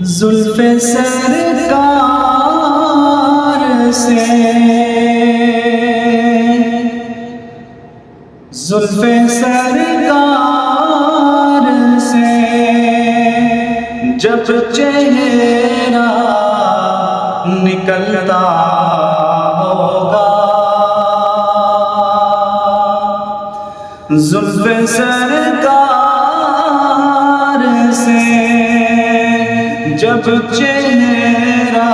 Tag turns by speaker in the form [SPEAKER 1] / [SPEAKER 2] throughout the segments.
[SPEAKER 1] जुल्फ़े सरकार से, जुल्फ़े सरकार से जब चेहरा निकलता होगा, जुल्फ़े सरकार से जब चेहरा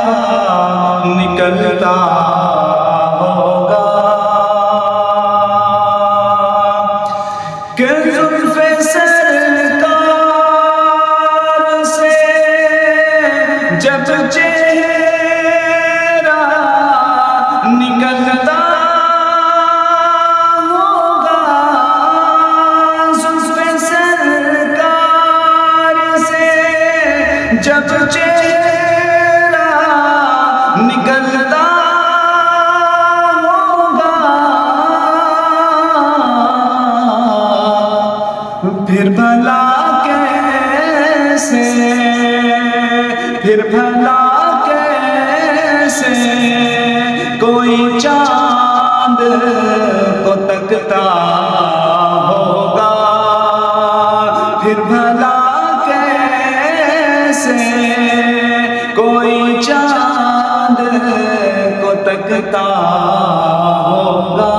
[SPEAKER 1] निकलता होगा, कि जुल्फ़े सरकार से जब चेहरा निकलता होगा, जुल्फ़े सरकार से जब चेहरा निकलता होगा, फिर भला कैसे, फिर भला कैसे कोई चांद को तकता होगा, फिर भला कैसे कोई चांद को तकता होगा।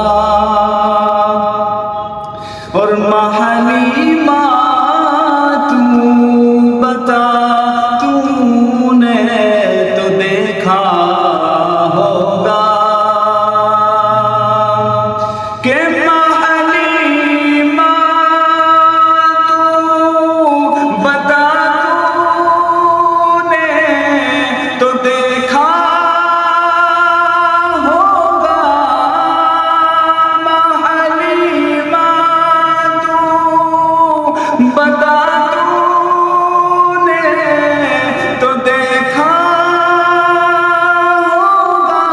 [SPEAKER 1] और महलीमा तू बता, तूने तो देखा होगा कि महलीमा तू बता, तूने तो देखा होगा, महलीमा तू बता, तूने तो देखा होगा,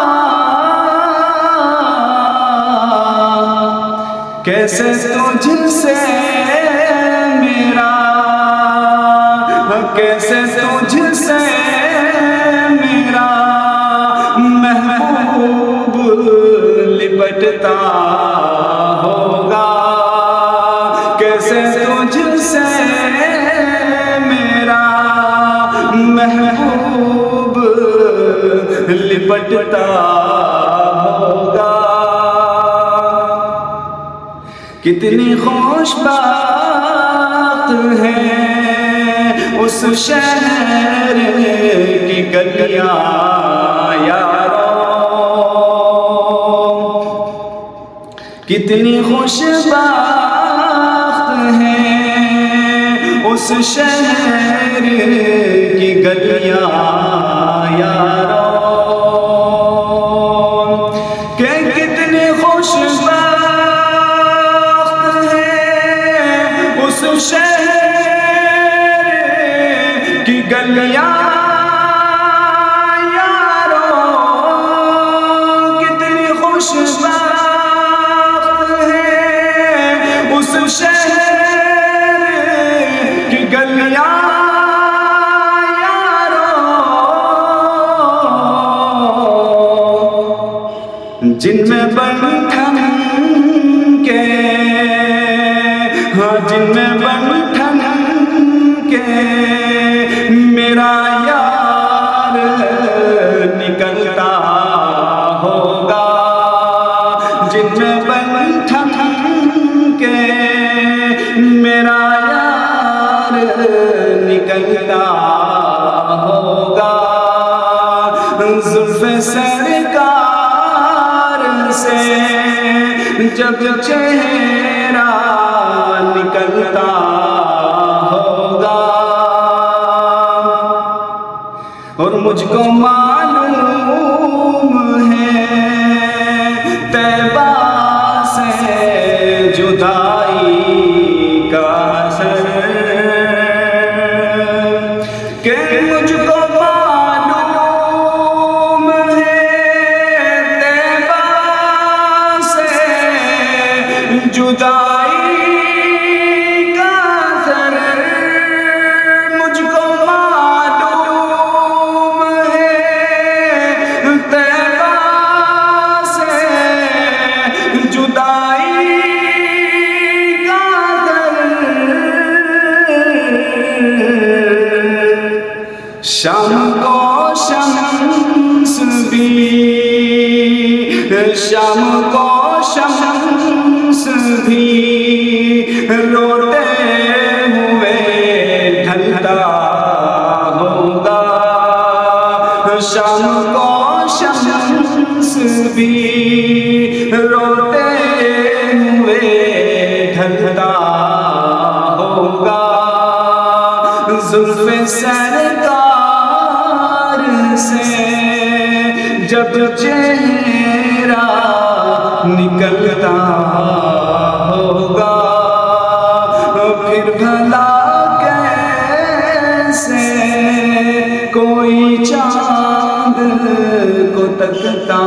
[SPEAKER 1] कैसे तुझसे मेरा, कैसे तुझसे मेरा महबूब लिपटता होगा, कैसे तुझसे मेरा महबूब लिपटता होगा। कितनी खुशबात है उस शहर की गलियां यारों, कितनी खुशबात है उस शहर की गलियां यारों, कि कितनी खुशबात है उस शहर की गलियां यारों, कितनी खुशबात है उस शहर की गलियां यारों, जिनमें बंधन के, हाँ जिनमें बंधन के मेरा यार निकलता होगा, जिनमें बंधन के मेरा यार निकलता होगा, जुल्फ़े सरकार से जब चेहरा निकलता होगा। और मुझको मालूम है तैबा से जुदाई का असर, कि मुझको मालूम है तैबा से जुदाई का असर, मुझको मालूम शाम को शम्स भी, शाम को शम्स भी रोते हुए ढलता होगा। शाम को शम्स भी रोते हुए ढलता होगा। जुल्फ़े सरकार से जब चेहरा निकलता होगा, फिर भला कैसे कोई चाँद को तकता